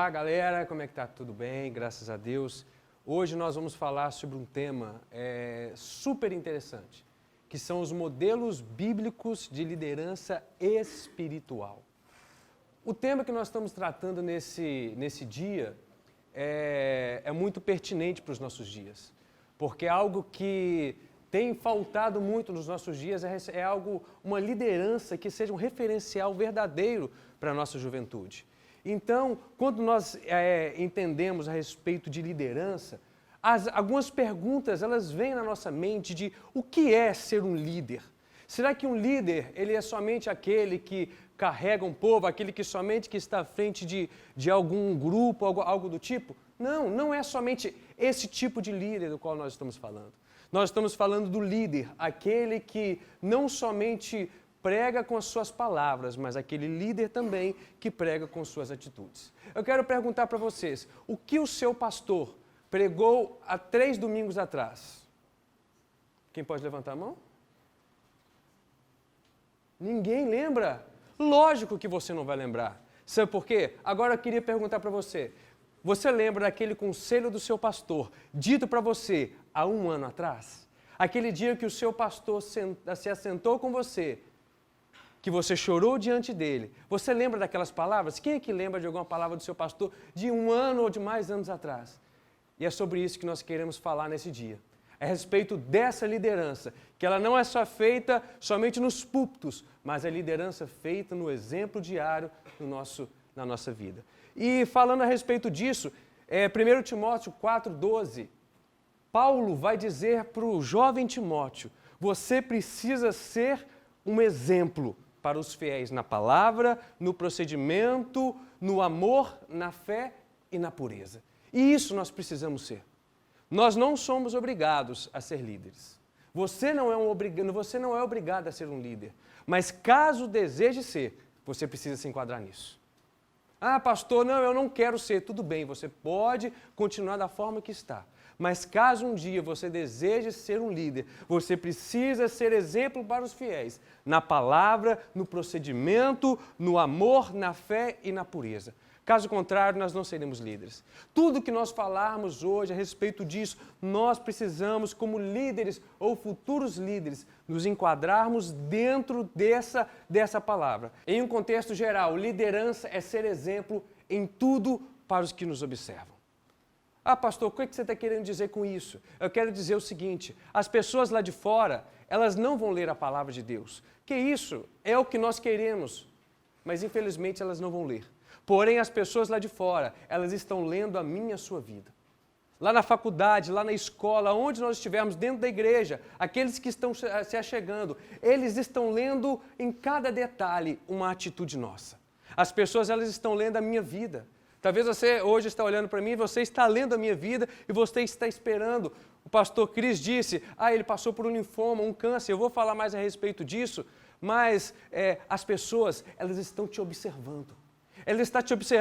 Olá, galera, como é que tá? Tudo bem? Graças a Deus. Hoje nós vamos falar sobre um tema super interessante, que são os modelos bíblicos de liderança espiritual. O tema que nós estamos tratando nesse dia é muito pertinente para os nossos dias, porque algo que tem faltado muito nos nossos dias uma liderança que seja um referencial verdadeiro para a nossa juventude. Então, quando nós entendemos a respeito de liderança, algumas perguntas elas vêm na nossa mente de o que é ser um líder? Será que um líder ele é somente aquele que carrega um povo, aquele que somente que está à frente de algum grupo, algo do tipo? Não, não é somente esse tipo de líder do qual nós estamos falando. Nós estamos falando do líder, aquele que não somente prega com as suas palavras, mas aquele líder também que prega com suas atitudes. Eu quero perguntar para vocês, o que o seu pastor pregou há 3 domingos atrás? Quem pode levantar a mão? Ninguém lembra? Lógico que você não vai lembrar. Sabe por quê? Agora eu queria perguntar para você, você lembra daquele conselho do seu pastor, dito para você há 1 ano atrás? Aquele dia que o seu pastor se assentou com você, que você chorou diante dele. Você lembra daquelas palavras? Quem é que lembra de alguma palavra do seu pastor de 1 ano ou de mais anos atrás? E é sobre isso que nós queremos falar nesse dia. É a respeito dessa liderança, que ela não é só feita somente nos púlpitos, mas é liderança feita no exemplo diário na nossa vida. E falando a respeito disso, 1 Timóteo 4,12, Paulo vai dizer para o jovem Timóteo, você precisa ser um exemplo para os fiéis na palavra, no procedimento, no amor, na fé e na pureza. E isso nós precisamos ser. Nós não somos obrigados a ser líderes. Você não é obrigado a ser um líder. Mas caso deseje ser, você precisa se enquadrar nisso. Ah, pastor, não, eu não quero ser. Tudo bem, você pode continuar da forma que está. Mas caso um dia você deseje ser um líder, você precisa ser exemplo para os fiéis, na palavra, no procedimento, no amor, na fé e na pureza. Caso contrário, nós não seremos líderes. Tudo que nós falarmos hoje a respeito disso, nós precisamos, como líderes ou futuros líderes, nos enquadrarmos dentro dessa palavra. Em um contexto geral, liderança é ser exemplo em tudo para os que nos observam. Ah, pastor, o que você está querendo dizer com isso? Eu quero dizer o seguinte, as pessoas lá de fora, elas não vão ler a palavra de Deus. Que isso é o que nós queremos, mas infelizmente elas não vão ler. Porém, as pessoas lá de fora, elas estão lendo a minha e a sua vida. Lá na faculdade, lá na escola, onde nós estivermos, dentro da igreja, aqueles que estão se achegando, eles estão lendo em cada detalhe uma atitude nossa. As pessoas, elas estão lendo a minha vida. Talvez você hoje está olhando para mim e você está lendo a minha vida e você está esperando. O pastor Cris disse, ele passou por um linfoma, um câncer, eu vou falar mais a respeito disso, mas as pessoas, elas estão te observando.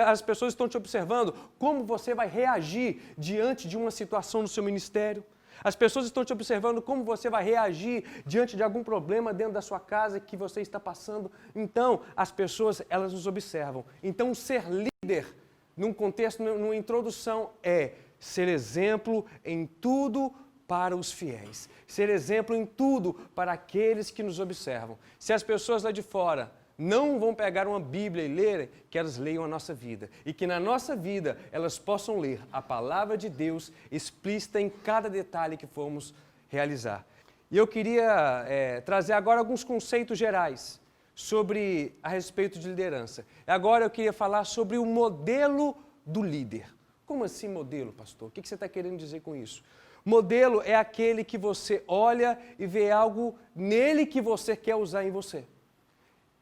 As pessoas estão te observando como você vai reagir diante de uma situação no seu ministério. As pessoas estão te observando como você vai reagir diante de algum problema dentro da sua casa que você está passando. Então, as pessoas, elas nos observam. Então, ser líder, num contexto, numa introdução, é ser exemplo em tudo para os fiéis. Ser exemplo em tudo para aqueles que nos observam. Se as pessoas lá de fora não vão pegar uma Bíblia e lerem, que elas leiam a nossa vida. E que na nossa vida elas possam ler a palavra de Deus explícita em cada detalhe que formos realizar. E eu queria trazer agora alguns conceitos gerais a respeito de liderança. Agora eu queria falar sobre o modelo do líder. Como assim modelo, pastor? O que você está querendo dizer com isso? Modelo é aquele que você olha e vê algo nele que você quer usar em você.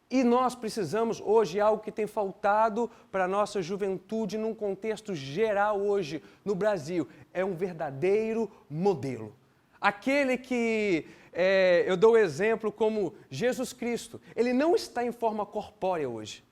E nós precisamos hoje, algo que tem faltado para a nossa juventude num contexto geral hoje no Brasil, é um verdadeiro modelo. Aquele que, eu dou o exemplo como Jesus Cristo, ele não está em forma corpórea hoje.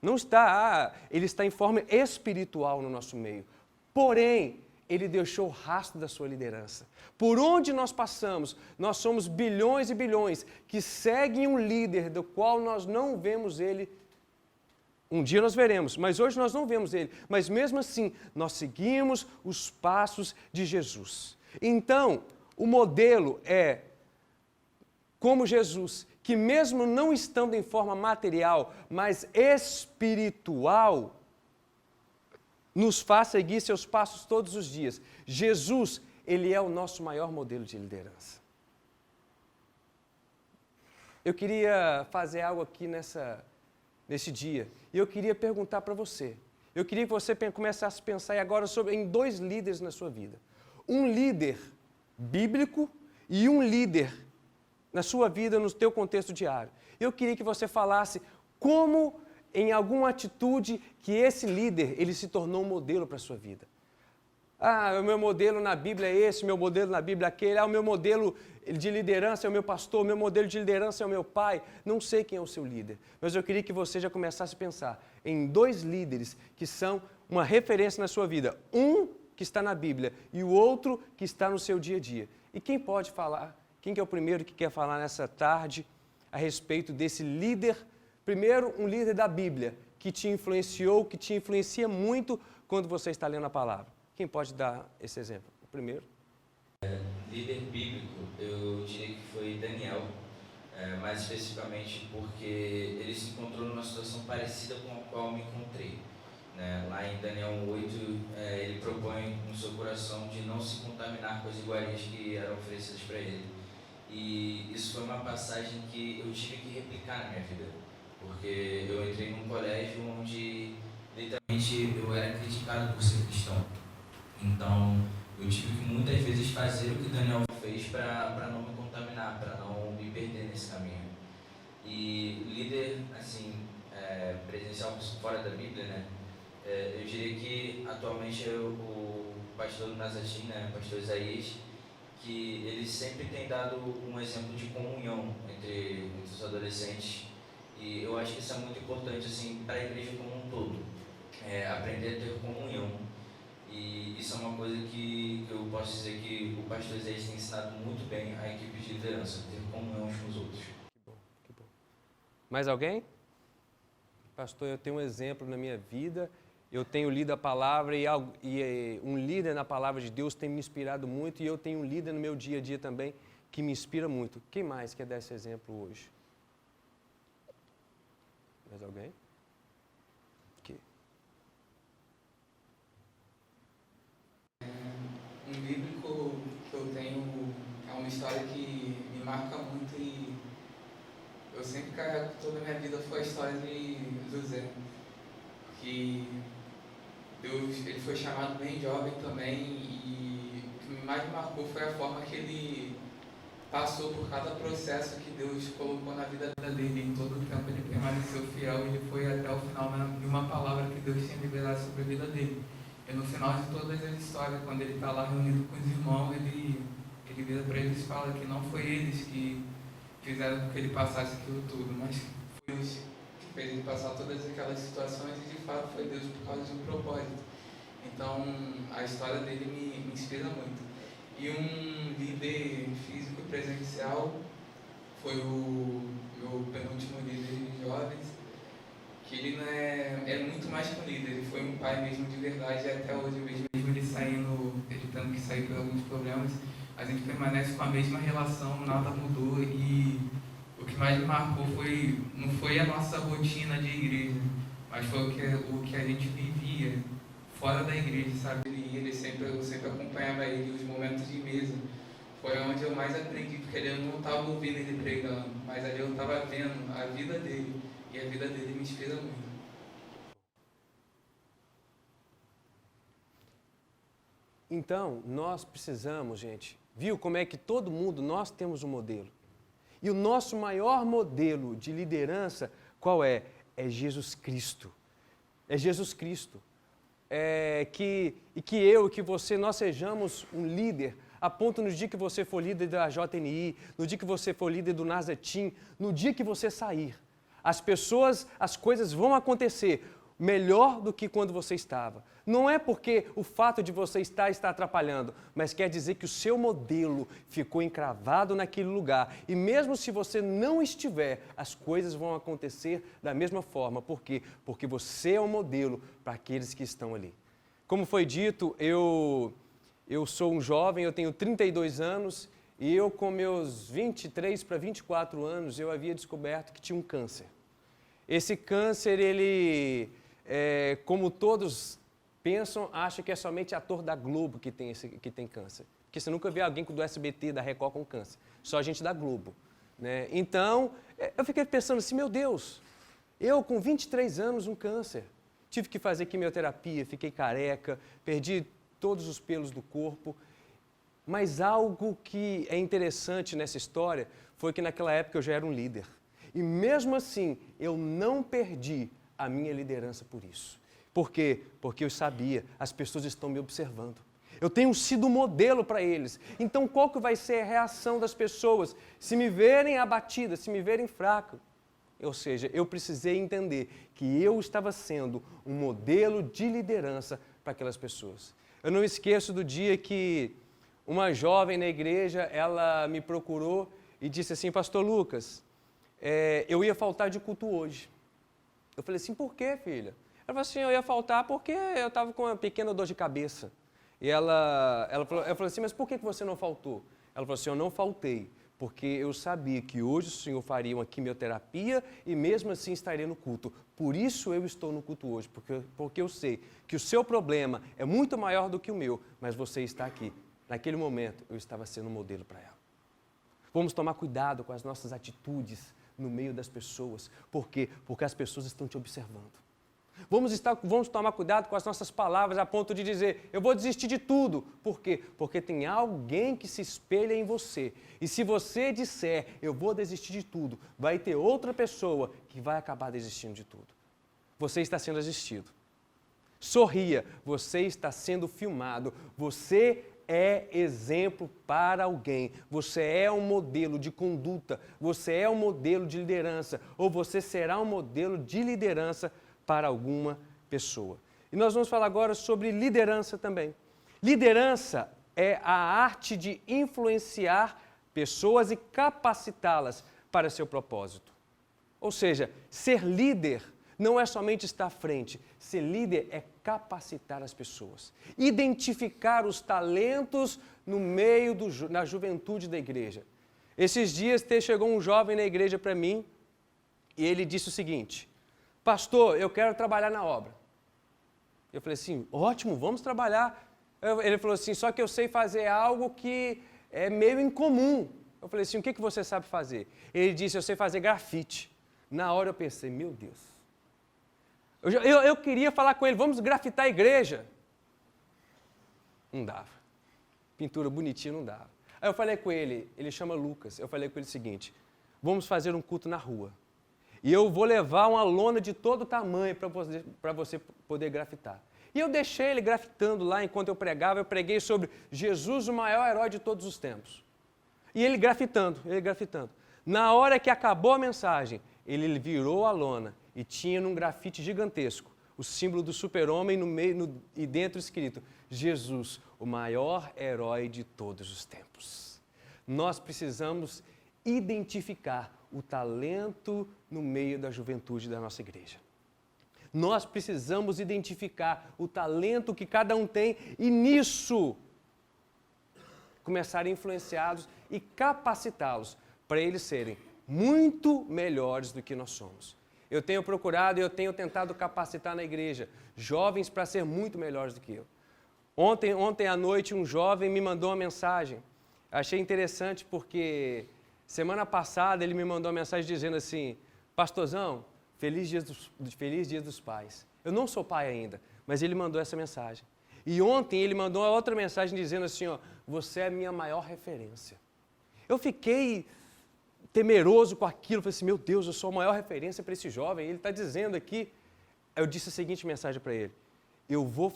Não está, ele está em forma espiritual no nosso meio. Porém, ele deixou o rastro da sua liderança. Por onde nós passamos, nós somos bilhões e bilhões que seguem um líder do qual nós não vemos ele Um dia nós veremos, mas hoje nós não vemos ele. Mas mesmo assim, nós seguimos os passos de Jesus. Então, o modelo é como Jesus, que mesmo não estando em forma material, mas espiritual, nos faz seguir seus passos todos os dias. Jesus, ele é o nosso maior modelo de liderança. Eu queria fazer algo aqui nesse dia, e eu queria perguntar para você. Eu queria que você começasse a pensar agora em 2 líderes na sua vida. Um líder bíblico e um líder na sua vida, no teu contexto diário. Eu queria que você falasse como, em alguma atitude, que esse líder, ele se tornou um modelo para a sua vida. O meu modelo na Bíblia é esse, o meu modelo na Bíblia é aquele, o meu modelo de liderança é o meu pastor, o meu modelo de liderança é o meu pai. Não sei quem é o seu líder, mas eu queria que você já começasse a pensar em 2 líderes que são uma referência na sua vida. Um que está na Bíblia e o outro que está no seu dia a dia. E quem pode falar? Quem que é o primeiro que quer falar nessa tarde a respeito desse líder? Primeiro, um líder da Bíblia que te influenciou, que te influencia muito quando você está lendo a palavra. Quem pode dar esse exemplo? O primeiro. Líder bíblico, eu diria que foi Daniel, mais especificamente porque ele se encontrou numa situação parecida com a qual eu me encontrei. Lá em Daniel 8, ele propõe no seu coração de não se contaminar com as iguarias que eram oferecidas para ele. E isso foi uma passagem que eu tive que replicar na minha vida, porque eu entrei num colégio onde literalmente eu era criticado por ser cristão. Então, eu tive que muitas vezes fazer o que Daniel fez para não me contaminar, para não me perder nesse caminho. E líder, assim, presencial fora da Bíblia, eu diria que atualmente é o pastor Nazatim, o pastor Isaías, que ele sempre tem dado um exemplo de comunhão entre os adolescentes. E eu acho que isso é muito importante assim, para a igreja como um todo, aprender a ter comunhão. E isso é uma coisa que eu posso dizer que o pastor Isaías tem ensinado muito bem à equipe de liderança, ter comunhão uns com os outros. Que bom, que bom. Mais alguém? Pastor, eu tenho um exemplo na minha vida, eu tenho lido a palavra e um líder na palavra de Deus tem me inspirado muito e eu tenho um líder no meu dia a dia também que me inspira muito. Quem mais quer dar esse exemplo hoje? Mais alguém? Aqui. Um bíblico que eu tenho é uma história que me marca muito e eu sempre carrego toda a minha vida, foi a história de José, que Deus, ele foi chamado bem jovem também e o que mais me marcou foi a forma que ele passou por cada processo que Deus colocou na vida dele. Em todo o tempo ele permaneceu fiel e ele foi até o final de uma palavra que Deus tinha liberado sobre a vida dele. E no final de todas as histórias, quando ele está lá reunido com os irmãos, ele vira para eles e fala que não foi eles que fizeram com que ele passasse aquilo tudo, mas foi Deus que fez ele passar todas aquelas situações e de fato foi Deus por causa de um propósito. Então a história dele me inspira muito. E um líder físico e presencial foi o meu penúltimo líder de jovens, que ele não é muito mais que um líder, ele foi um pai mesmo de verdade, e até hoje, mesmo ele tendo que sair por alguns problemas, a gente permanece com a mesma relação, nada mudou, e o que mais me marcou não foi a nossa rotina de igreja, mas foi o que a gente vivia fora da igreja, sabe? Eu sempre acompanhava ele, os momentos de mesa, foi onde eu mais aprendi, porque eu não estava ouvindo ele pregando, mas ali eu estava vendo a vida dele, e a vida dele me inspira muito. Então, nós precisamos, gente, viu como é que todo mundo, nós temos um modelo. E o nosso maior modelo de liderança, qual é? É Jesus Cristo. É Jesus Cristo. Que eu e que você, nós sejamos um líder, a ponto no dia que você for líder da JNI, no dia que você for líder do Nazatim, no dia que você sair, as coisas vão acontecer. melhor do que quando você estava. Não é porque o fato de você estar está atrapalhando, mas quer dizer que o seu modelo ficou encravado naquele lugar. E mesmo se você não estiver, as coisas vão acontecer da mesma forma. Por quê? Porque você é um modelo para aqueles que estão ali. Como foi dito, eu sou um jovem, eu tenho 32 anos e eu com meus 23 para 24 anos, eu havia descoberto que tinha um câncer. Esse câncer, ele, como todos pensam, acha que é somente ator da Globo que tem câncer. Porque você nunca vê alguém do SBT, da Record com câncer. Só gente da Globo. Né? Então, eu fiquei pensando assim, meu Deus, eu com 23 anos, um câncer. Tive que fazer quimioterapia, fiquei careca, perdi todos os pelos do corpo. Mas algo que é interessante nessa história foi que naquela época eu já era um líder. E mesmo assim, eu não perdi a minha liderança por isso. Por quê? Porque eu sabia, as pessoas estão me observando. Eu tenho sido modelo para eles. Então, qual que vai ser a reação das pessoas se me verem abatida, se me verem fraco? Ou seja, eu precisei entender que eu estava sendo um modelo de liderança para aquelas pessoas. Eu não esqueço do dia que uma jovem na igreja, ela me procurou e disse assim, Pastor Lucas, eu ia faltar de culto hoje. Eu falei assim, por quê, filha? Ela falou assim, eu ia faltar porque eu estava com uma pequena dor de cabeça. E ela falou assim, mas por que você não faltou? Ela falou assim, eu não faltei, porque eu sabia que hoje o Senhor faria uma quimioterapia e mesmo assim estaria no culto. Por isso eu estou no culto hoje, porque eu sei que o seu problema é muito maior do que o meu, mas você está aqui. Naquele momento, eu estava sendo um modelo para ela. Vamos tomar cuidado com as nossas atitudes no meio das pessoas. Por quê? Porque as pessoas estão te observando. Vamos tomar cuidado com as nossas palavras a ponto de dizer, eu vou desistir de tudo. Por quê? Porque tem alguém que se espelha em você. E se você disser, eu vou desistir de tudo, vai ter outra pessoa que vai acabar desistindo de tudo. Você está sendo assistido. Sorria, você está sendo filmado. Você é exemplo para alguém. Você é um modelo de conduta. Você é um modelo de liderança. Ou você será um modelo de liderança para alguma pessoa. E nós vamos falar agora sobre liderança também. Liderança é a arte de influenciar pessoas e capacitá-las para seu propósito. Ou seja, ser líder não é somente estar à frente. Ser líder é capacitar as pessoas. Identificar os talentos no meio na juventude da igreja. Esses dias chegou um jovem na igreja para mim e ele disse o seguinte, pastor, eu quero trabalhar na obra. Eu falei assim, ótimo, vamos trabalhar. Ele falou assim, só que eu sei fazer algo que é meio incomum. Eu falei assim, o que você sabe fazer? Ele disse, eu sei fazer grafite. Na hora eu pensei, meu Deus. Eu queria falar com ele, vamos grafitar a igreja. Não dava. Pintura bonitinha não dava. Aí eu falei com ele, ele chama Lucas, eu falei com ele o seguinte, vamos fazer um culto na rua. E eu vou levar uma lona de todo tamanho para você poder grafitar. E eu deixei ele grafitando lá enquanto eu pregava, eu preguei sobre Jesus, o maior herói de todos os tempos. E ele grafitando. Na hora que acabou a mensagem, ele virou a lona e tinha num grafite gigantesco o símbolo do super-homem no meio e dentro escrito, Jesus, o maior herói de todos os tempos. Nós precisamos identificar o talento no meio da juventude da nossa igreja. Nós precisamos identificar o talento que cada um tem e nisso começar a influenciá-los e capacitá-los para eles serem muito melhores do que nós somos. Eu tenho procurado e eu tenho tentado capacitar na igreja jovens para ser muito melhores do que eu. Ontem à noite um jovem me mandou uma mensagem. Achei interessante porque semana passada ele me mandou uma mensagem dizendo assim, pastorzão, feliz dia dos pais. Eu não sou pai ainda, mas ele mandou essa mensagem. E ontem ele mandou outra mensagem dizendo assim, ó, você é a minha maior referência. Eu fiquei temeroso com aquilo, falei assim, meu Deus, eu sou a maior referência para esse jovem, ele está dizendo aqui. Eu disse a seguinte mensagem para ele, eu vou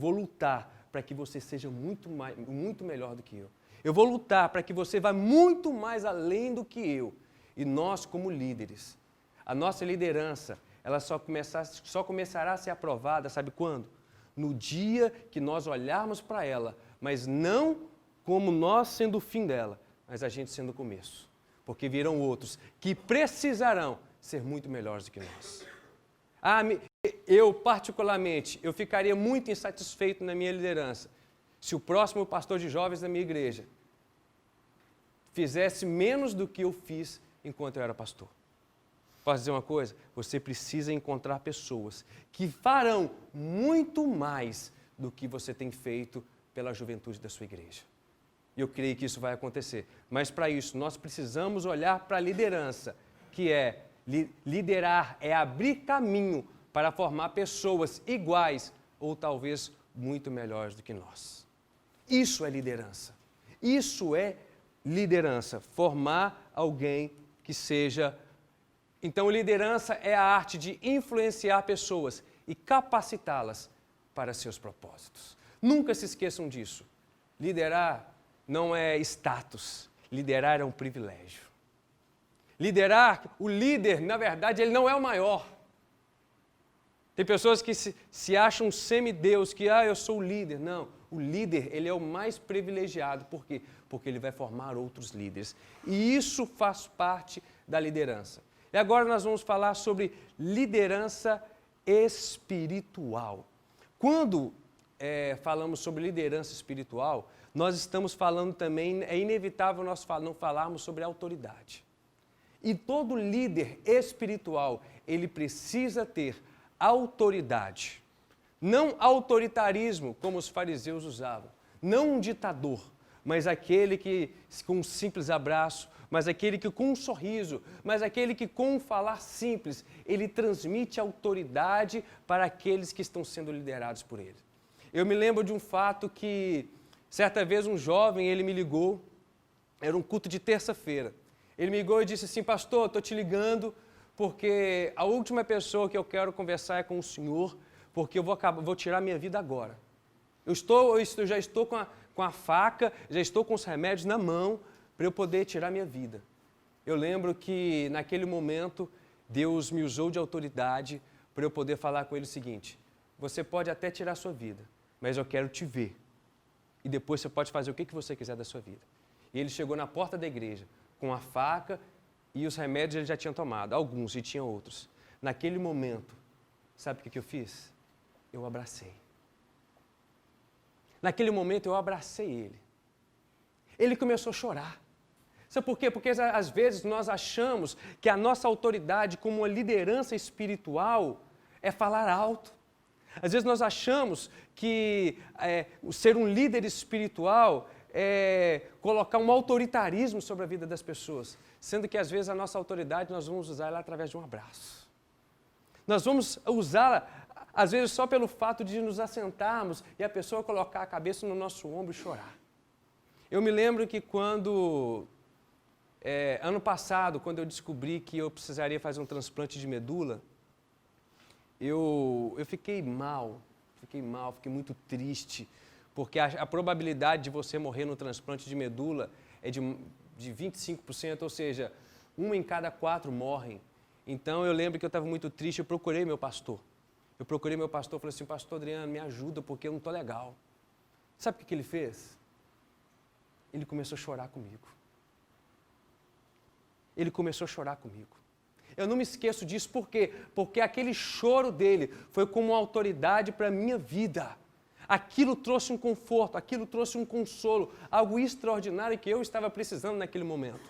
lutar para que você seja muito melhor do que eu. Eu vou lutar para que você vá muito mais além do que eu. E nós, como líderes, a nossa liderança ela só começará a ser aprovada, sabe quando? No dia que nós olharmos para ela, mas não como nós sendo o fim dela, mas a gente sendo o começo. Porque virão outros que precisarão ser muito melhores do que nós. Eu, particularmente, eu ficaria muito insatisfeito na minha liderança se o próximo pastor de jovens da minha igreja fizesse menos do que eu fiz enquanto eu era pastor. Posso dizer uma coisa? Você precisa encontrar pessoas que farão muito mais do que você tem feito pela juventude da sua igreja. E eu creio que isso vai acontecer. Mas para isso, nós precisamos olhar para a liderança, que é liderar, é abrir caminho para formar pessoas iguais ou talvez muito melhores do que nós. Isso é liderança. Isso é liderança, formar alguém que seja... Então, liderança é a arte de influenciar pessoas e capacitá-las para seus propósitos. Nunca se esqueçam disso. Liderar não é status, liderar é um privilégio. Liderar, o líder, na verdade, ele não é o maior. Tem pessoas que se acham semideus, que eu sou o líder. Não, o líder, ele é o mais privilegiado. Por quê? Porque ele vai formar outros líderes. E isso faz parte da liderança. E agora nós vamos falar sobre liderança espiritual. Quando falamos sobre liderança espiritual, nós estamos falando também, é inevitável nós não falarmos sobre autoridade. E todo líder espiritual, ele precisa ter autoridade. Não autoritarismo, como os fariseus usavam. Não um ditador, mas aquele que, com um simples abraço, mas aquele que com um sorriso, mas aquele que com um falar simples, ele transmite autoridade para aqueles que estão sendo liderados por ele. Eu me lembro de um fato que, certa vez, um jovem, ele me ligou, era um culto de terça-feira. Ele me ligou e disse assim: pastor, estou te ligando porque a última pessoa que eu quero conversar é com o senhor, porque eu vou tirar minha vida agora. Eu já estou com a faca, já estou com os remédios na mão para eu poder tirar minha vida. Eu lembro que, naquele momento, Deus me usou de autoridade para eu poder falar com ele o seguinte: você pode até tirar a sua vida, mas eu quero te ver. E depois você pode fazer o que você quiser da sua vida. E ele chegou na porta da igreja com a faca e os remédios ele já tinha tomado, alguns, e tinha outros. Naquele momento, sabe o que eu fiz? Eu abracei. Naquele momento eu abracei ele. Ele começou a chorar. Sabe por quê? Porque às vezes nós achamos que a nossa autoridade como uma liderança espiritual é falar alto. Às vezes nós achamos que ser um líder espiritual é colocar um autoritarismo sobre a vida das pessoas, sendo que às vezes a nossa autoridade nós vamos usar ela através de um abraço. Nós vamos usá-la às vezes só pelo fato de nos assentarmos e a pessoa colocar a cabeça no nosso ombro e chorar. Eu me lembro que ano passado, quando eu descobri que eu precisaria fazer um transplante de medula, eu fiquei mal, fiquei muito triste, porque a probabilidade de você morrer no transplante de medula é de 25%, ou seja, 1 em cada 4 morrem. Então eu lembro que eu estava muito triste, eu procurei meu pastor. Falei assim: pastor Adriano, me ajuda porque eu não estou legal. Sabe o que ele fez? Ele começou a chorar comigo. Eu não me esqueço disso, por quê? Porque aquele choro dele foi como uma autoridade para a minha vida. Aquilo trouxe um conforto, aquilo trouxe um consolo, algo extraordinário que eu estava precisando naquele momento.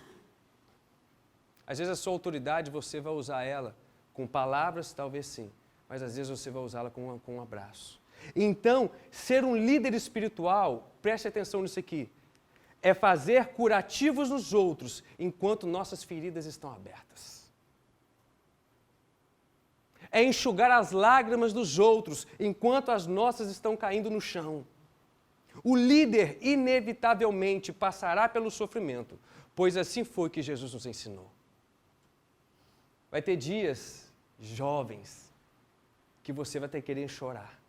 Às vezes a sua autoridade você vai usar ela com palavras, talvez sim, mas às vezes você vai usá-la com um abraço. Então, ser um líder espiritual, preste atenção nisso aqui, é fazer curativos nos outros enquanto nossas feridas estão abertas. É enxugar as lágrimas dos outros enquanto as nossas estão caindo no chão. O líder inevitavelmente passará pelo sofrimento, pois assim foi que Jesus nos ensinou. Vai ter dias, jovens, que você vai ter que querer chorar.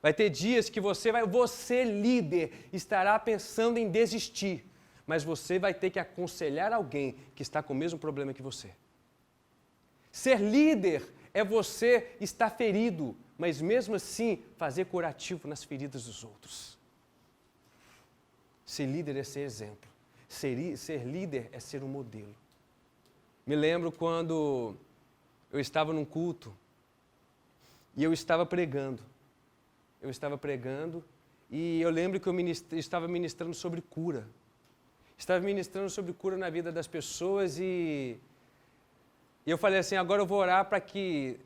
Vai ter dias que você líder, estará pensando em desistir, mas você vai ter que aconselhar alguém que está com o mesmo problema que você. Ser líder é você estar ferido, mas mesmo assim fazer curativo nas feridas dos outros. Ser líder é ser exemplo. Ser líder é ser um modelo. Me lembro quando eu estava num culto e eu estava pregando. E eu lembro que eu estava ministrando sobre cura. Estava ministrando sobre cura na vida das pessoas e eu falei assim, agora eu vou orar para que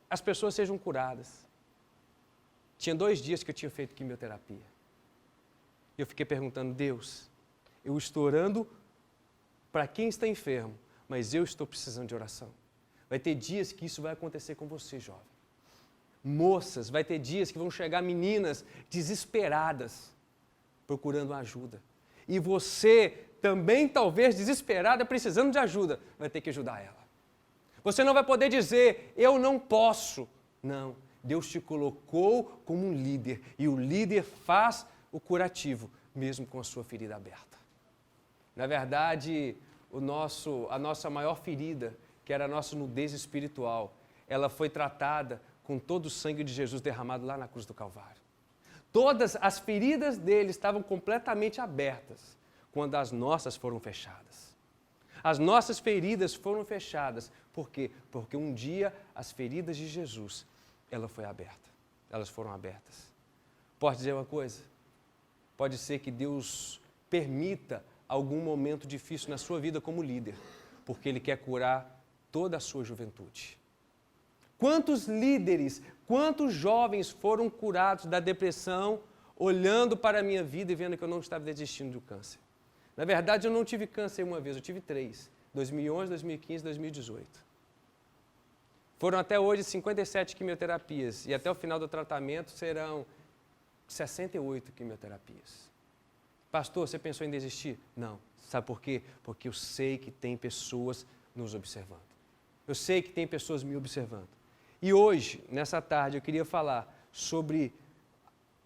as pessoas sejam curadas. Tinha 2 dias que eu tinha feito quimioterapia. E eu fiquei perguntando, Deus, eu estou orando para quem está enfermo, mas eu estou precisando de oração. Vai ter dias que isso vai acontecer com você, jovem. Moças, vai ter dias que vão chegar meninas desesperadas, procurando ajuda. E você também, talvez, desesperada, precisando de ajuda, vai ter que ajudar ela. Você não vai poder dizer, eu não posso. Não, Deus te colocou como um líder, e o líder faz o curativo, mesmo com a sua ferida aberta. Na verdade, a nossa maior ferida, que era a nossa nudez espiritual, ela foi tratada com todo o sangue de Jesus derramado lá na cruz do Calvário. Todas as feridas dele estavam completamente abertas, quando as nossas foram fechadas. As nossas feridas foram fechadas. Por quê? Porque um dia as feridas de Jesus, elas foram abertas. Posso dizer uma coisa? Pode ser que Deus permita algum momento difícil na sua vida como líder, porque Ele quer curar toda a sua juventude. Quantos líderes, quantos jovens foram curados da depressão, olhando para a minha vida e vendo que eu não estava desistindo do câncer? Na verdade, eu não tive câncer uma vez, eu tive 3. 2011, 2015, 2018. Foram até hoje 57 quimioterapias e até o final do tratamento serão 68 quimioterapias. Pastor, você pensou em desistir? Não. Sabe por quê? Porque eu sei que tem pessoas nos observando. Eu sei que tem pessoas me observando. E hoje, nessa tarde, eu queria falar sobre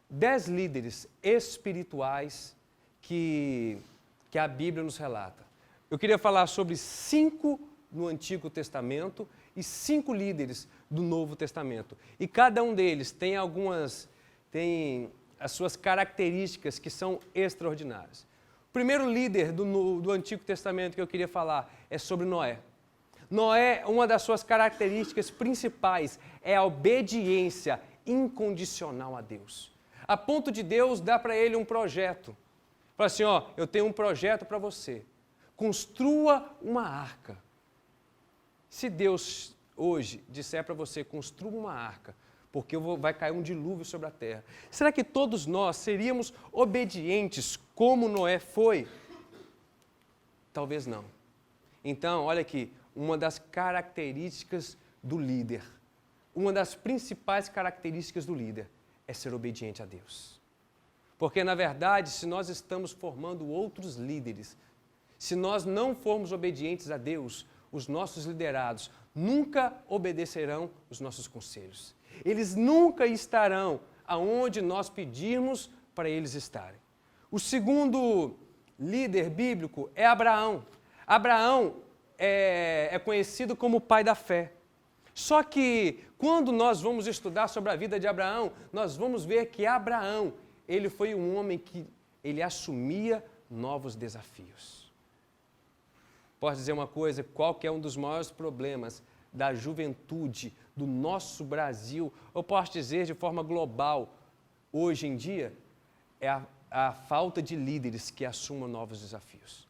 10 líderes espirituais que a Bíblia nos relata. Eu queria falar sobre 5 no Antigo Testamento e 5 líderes do Novo Testamento. E cada um deles tem as suas características que são extraordinárias. O primeiro líder do Antigo Testamento que eu queria falar é sobre Noé. Noé, uma das suas características principais é a obediência incondicional a Deus. A ponto de Deus dar para ele um projeto. Fala assim, eu tenho um projeto para você. Construa uma arca. Se Deus hoje disser para você, construa uma arca, porque vai cair um dilúvio sobre a terra. Será que todos nós seríamos obedientes como Noé foi? Talvez não. Então, olha aqui, uma das características do líder, uma das principais características do líder é ser obediente a Deus. Porque, na verdade, se nós estamos formando outros líderes, se nós não formos obedientes a Deus, os nossos liderados nunca obedecerão os nossos conselhos. Eles nunca estarão aonde nós pedirmos para eles estarem. O segundo líder bíblico é Abraão. Abraão é conhecido como o pai da fé. Só que, quando nós vamos estudar sobre a vida de Abraão, nós vamos ver que Abraão, ele foi um homem que ele assumia novos desafios. Posso dizer uma coisa, qual que é um dos maiores problemas da juventude do nosso Brasil, eu posso dizer de forma global, hoje em dia, é a falta de líderes que assumam novos desafios.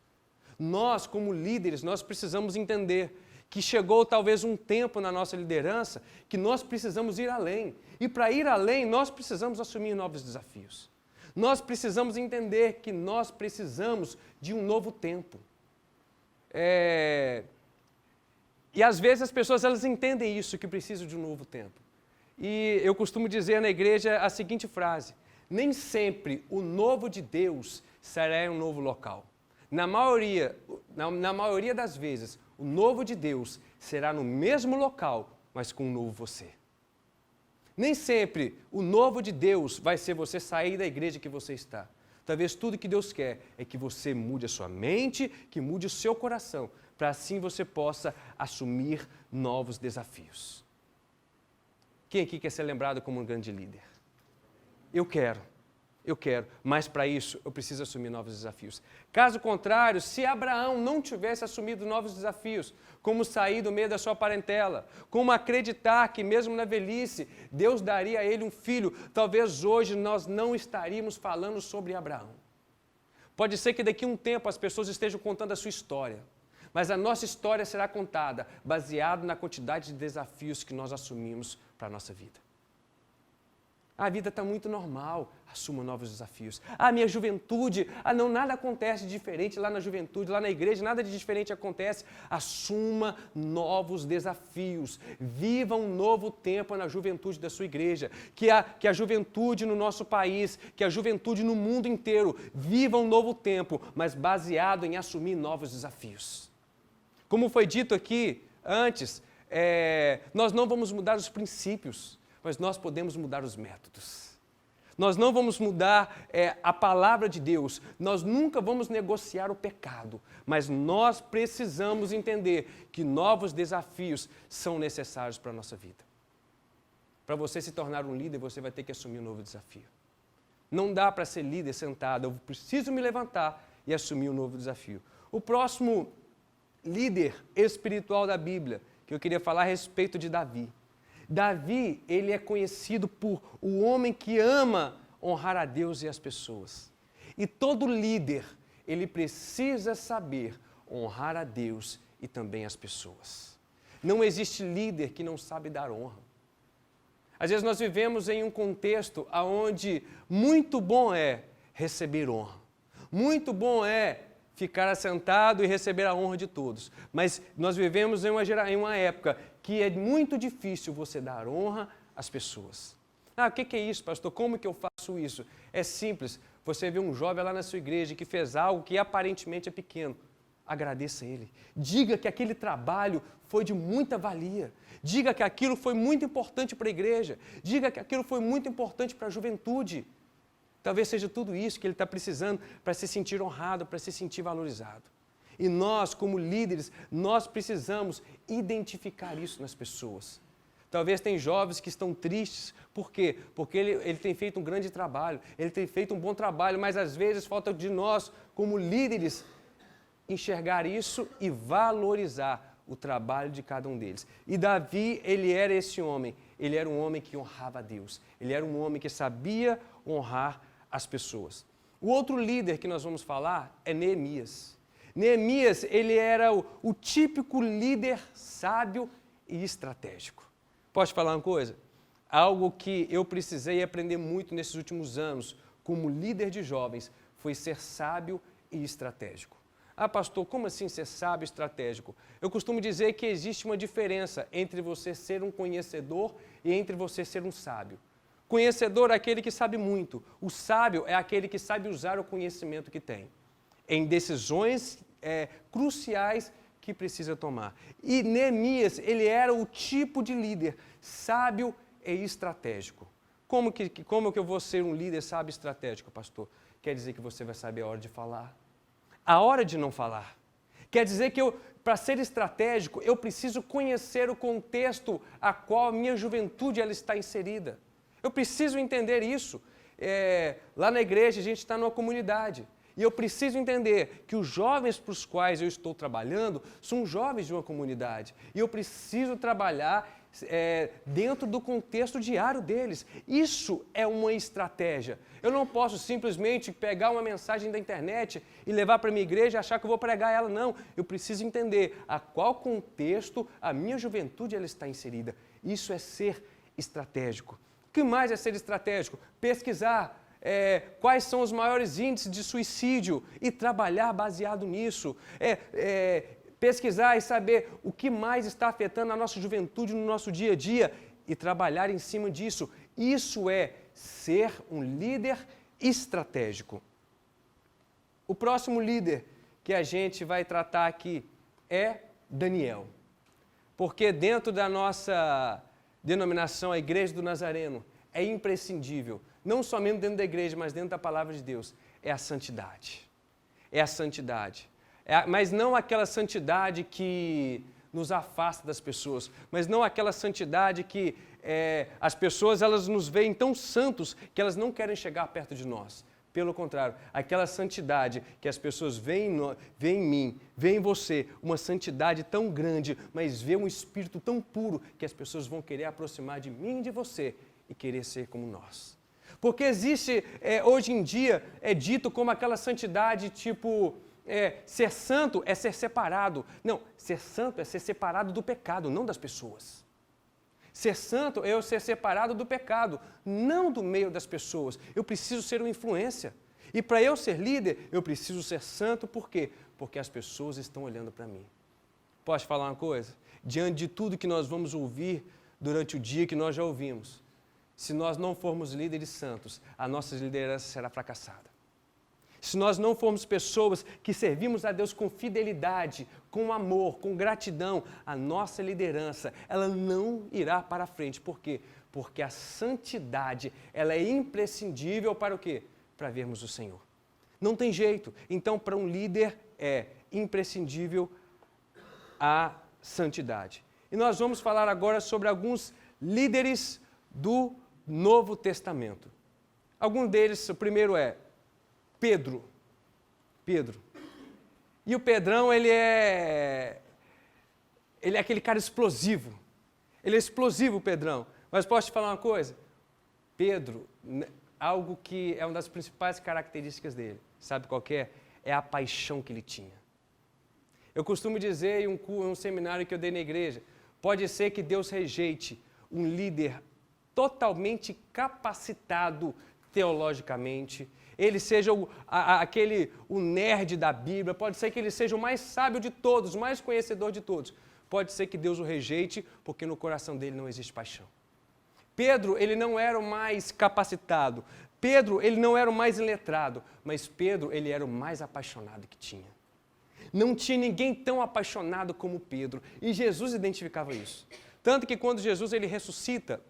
Nós, como líderes, nós precisamos entender que chegou talvez um tempo na nossa liderança que nós precisamos ir além. E para ir além, nós precisamos assumir novos desafios. Nós precisamos entender que nós precisamos de um novo tempo. E às vezes as pessoas elas entendem isso, que precisam de um novo tempo. E eu costumo dizer na igreja a seguinte frase: nem sempre o novo de Deus será em um novo local. Na maioria das vezes, o novo de Deus será no mesmo local, mas com um novo você. Nem sempre o novo de Deus vai ser você sair da igreja que você está. Talvez tudo que Deus quer é que você mude a sua mente, que mude o seu coração, para assim você possa assumir novos desafios. Quem aqui quer ser lembrado como um grande líder? Eu quero, mas para isso eu preciso assumir novos desafios. Caso contrário, se Abraão não tivesse assumido novos desafios, como sair do meio da sua parentela, como acreditar que mesmo na velhice Deus daria a ele um filho, talvez hoje nós não estaríamos falando sobre Abraão. Pode ser que daqui a um tempo as pessoas estejam contando a sua história, mas a nossa história será contada baseado na quantidade de desafios que nós assumimos para a nossa vida. A vida está muito normal, assuma novos desafios. Minha juventude, não, nada acontece diferente lá na juventude, lá na igreja, nada de diferente acontece. Assuma novos desafios, viva um novo tempo na juventude da sua igreja, que a juventude no nosso país, que a juventude no mundo inteiro, viva um novo tempo, mas baseado em assumir novos desafios. Como foi dito aqui antes, nós não vamos mudar os princípios, mas nós podemos mudar os métodos. Nós não vamos mudar a palavra de Deus, nós nunca vamos negociar o pecado, mas nós precisamos entender que novos desafios são necessários para a nossa vida. Para você se tornar um líder, você vai ter que assumir um novo desafio. Não dá para ser líder sentado, eu preciso me levantar e assumir um novo desafio. O próximo líder espiritual da Bíblia, que eu queria falar a respeito de Davi. Davi, ele é conhecido por o homem que ama honrar a Deus e as pessoas. E todo líder, ele precisa saber honrar a Deus e também as pessoas. Não existe líder que não sabe dar honra. Às vezes nós vivemos em um contexto onde muito bom é receber honra. Muito bom é ficar assentado e receber a honra de todos. Mas nós vivemos em uma época que é muito difícil você dar honra às pessoas. O que é isso, pastor? Como que eu faço isso? É simples. Você vê um jovem lá na sua igreja que fez algo que aparentemente é pequeno. Agradeça ele. Diga que aquele trabalho foi de muita valia. Diga que aquilo foi muito importante para a igreja. Diga que aquilo foi muito importante para a juventude. Talvez seja tudo isso que ele está precisando para se sentir honrado, para se sentir valorizado. E nós, como líderes, nós precisamos identificar isso nas pessoas. Talvez tem jovens que estão tristes. Por quê? Porque ele tem feito um grande trabalho, ele tem feito um bom trabalho, mas às vezes falta de nós, como líderes, enxergar isso e valorizar o trabalho de cada um deles. E Davi, ele era esse homem. Ele era um homem que honrava a Deus. Ele era um homem que sabia honrar as pessoas. O outro líder que nós vamos falar é Neemias. Neemias, ele era o típico líder sábio e estratégico. Posso falar uma coisa? Algo que eu precisei aprender muito nesses últimos anos, como líder de jovens, foi ser sábio e estratégico. Pastor, como assim ser sábio e estratégico? Eu costumo dizer que existe uma diferença entre você ser um conhecedor e entre você ser um sábio. Conhecedor é aquele que sabe muito. O sábio é aquele que sabe usar o conhecimento que tem em decisões cruciais que precisa tomar. E Neemias, ele era o tipo de líder sábio e estratégico. Como que eu vou ser um líder sábio e estratégico, pastor? Quer dizer que você vai saber a hora de falar, a hora de não falar. Quer dizer que para ser estratégico, eu preciso conhecer o contexto a qual a minha juventude ela está inserida. Eu preciso entender isso. Lá na igreja, a gente está numa comunidade. E eu preciso entender que os jovens para os quais eu estou trabalhando são jovens de uma comunidade. E eu preciso trabalhar dentro do contexto diário deles. Isso é uma estratégia. Eu não posso simplesmente pegar uma mensagem da internet e levar para a minha igreja e achar que eu vou pregar ela. Não, eu preciso entender a qual contexto a minha juventude ela está inserida. Isso é ser estratégico. O que mais é ser estratégico? Pesquisar quais são os maiores índices de suicídio e trabalhar baseado nisso. Pesquisar e saber o que mais está afetando a nossa juventude no nosso dia a dia e trabalhar em cima disso. Isso é ser um líder estratégico. O próximo líder que a gente vai tratar aqui é Daniel. Porque dentro da nossa denominação, a Igreja do Nazareno, é imprescindível, não somente dentro da igreja, mas dentro da palavra de Deus, é a santidade. É a santidade. Mas não aquela santidade que nos afasta das pessoas, mas não aquela santidade que as pessoas elas nos veem tão santos que elas não querem chegar perto de nós. Pelo contrário, aquela santidade que as pessoas veem em mim, veem em você, uma santidade tão grande, mas vê um espírito tão puro que as pessoas vão querer aproximar de mim e de você e querer ser como nós. Porque existe, hoje em dia, é dito como aquela santidade tipo, ser santo é ser separado. Não, ser santo é ser separado do pecado, não das pessoas. Ser santo é eu ser separado do pecado, não do meio das pessoas. Eu preciso ser uma influência. E para eu ser líder, eu preciso ser santo, por quê? Porque as pessoas estão olhando para mim. Posso falar uma coisa? Diante de tudo que nós vamos ouvir durante o dia que nós já ouvimos, se nós não formos líderes santos, a nossa liderança será fracassada. Se nós não formos pessoas que servimos a Deus com fidelidade, com amor, com gratidão, a nossa liderança, ela não irá para frente. Por quê? Porque a santidade, ela é imprescindível para o quê? Para vermos o Senhor. Não tem jeito. Então, para um líder, é imprescindível a santidade. E nós vamos falar agora sobre alguns líderes do Novo Testamento. Algum deles, o primeiro é Pedro. E o Pedrão, ele é aquele cara explosivo. Ele é explosivo, o Pedrão. Mas posso te falar uma coisa? Pedro, algo que é uma das principais características dele, sabe qual que é? É a paixão que ele tinha. Eu costumo dizer em um seminário que eu dei na igreja, pode ser que Deus rejeite um líder totalmente capacitado teologicamente, ele seja o nerd da Bíblia, pode ser que ele seja o mais sábio de todos, o mais conhecedor de todos. Pode ser que Deus o rejeite, porque no coração dele não existe paixão. Pedro, ele não era o mais capacitado. Pedro, ele não era o mais letrado, mas Pedro, ele era o mais apaixonado que tinha. Não tinha ninguém tão apaixonado como Pedro, e Jesus identificava isso. Tanto que quando Jesus ele ressuscita,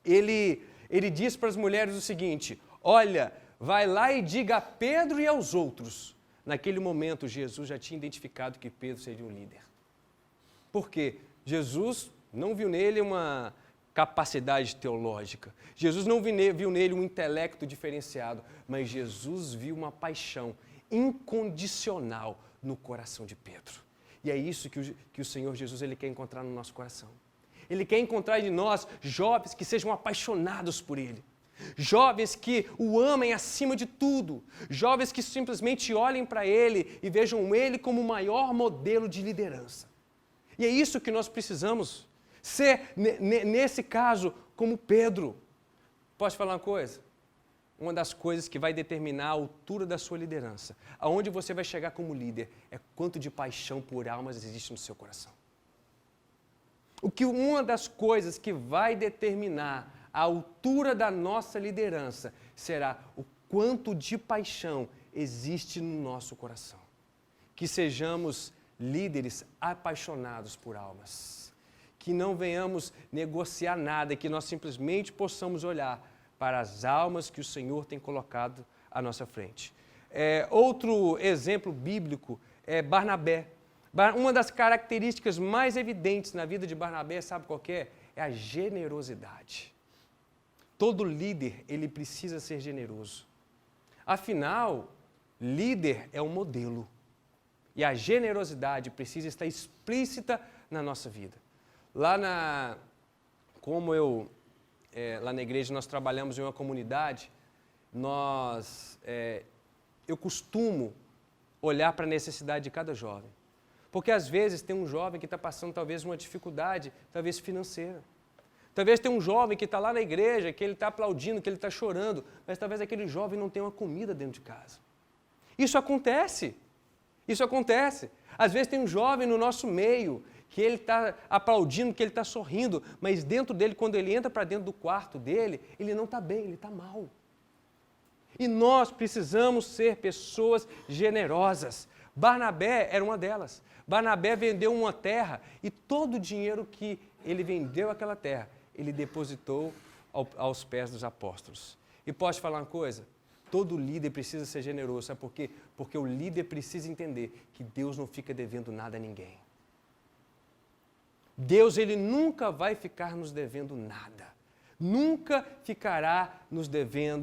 ele diz para as mulheres o seguinte, olha, vai lá e diga a Pedro e aos outros. Naquele momento, Jesus já tinha identificado que Pedro seria um líder. Por quê? Jesus não viu nele uma capacidade teológica. Jesus não viu nele um intelecto diferenciado, mas Jesus viu uma paixão incondicional no coração de Pedro. E é isso que o Senhor Jesus ele quer encontrar no nosso coração. Ele quer encontrar em nós jovens que sejam apaixonados por Ele. Jovens que o amem acima de tudo. Jovens que simplesmente olhem para Ele e vejam Ele como o maior modelo de liderança. E é isso que nós precisamos. Ser, nesse caso, como Pedro. Posso falar uma coisa? Uma das coisas que vai determinar a altura da sua liderança, aonde você vai chegar como líder, é quanto de paixão por almas existe no seu coração. Uma das coisas que vai determinar a altura da nossa liderança será o quanto de paixão existe no nosso coração. Que sejamos líderes apaixonados por almas. Que não venhamos negociar nada, que nós simplesmente possamos olhar para as almas que o Senhor tem colocado à nossa frente. Outro exemplo bíblico é Barnabé. Uma das características mais evidentes na vida de Barnabé, sabe qual que é? É a generosidade. Todo líder, ele precisa ser generoso. Afinal, líder é um modelo. E a generosidade precisa estar explícita na nossa vida. Lá na igreja nós trabalhamos em uma comunidade, eu costumo olhar para a necessidade de cada jovem. Porque às vezes tem um jovem que está passando talvez uma dificuldade, talvez financeira. Talvez tem um jovem que está lá na igreja, que ele está aplaudindo, que ele está chorando, mas talvez aquele jovem não tenha uma comida dentro de casa. Isso acontece. Isso acontece. Às vezes tem um jovem no nosso meio, que ele está aplaudindo, que ele está sorrindo, mas dentro dele, quando ele entra para dentro do quarto dele, ele não está bem, ele está mal. E nós precisamos ser pessoas generosas. Barnabé era uma delas. Barnabé vendeu uma terra e todo o dinheiro que ele vendeu aquela terra, ele depositou aos pés dos apóstolos. E posso falar uma coisa? Todo líder precisa ser generoso, sabe por quê? Porque o líder precisa entender que Deus não fica devendo nada a ninguém. Deus, Ele nunca vai ficar nos devendo nada. Nunca ficará nos devendo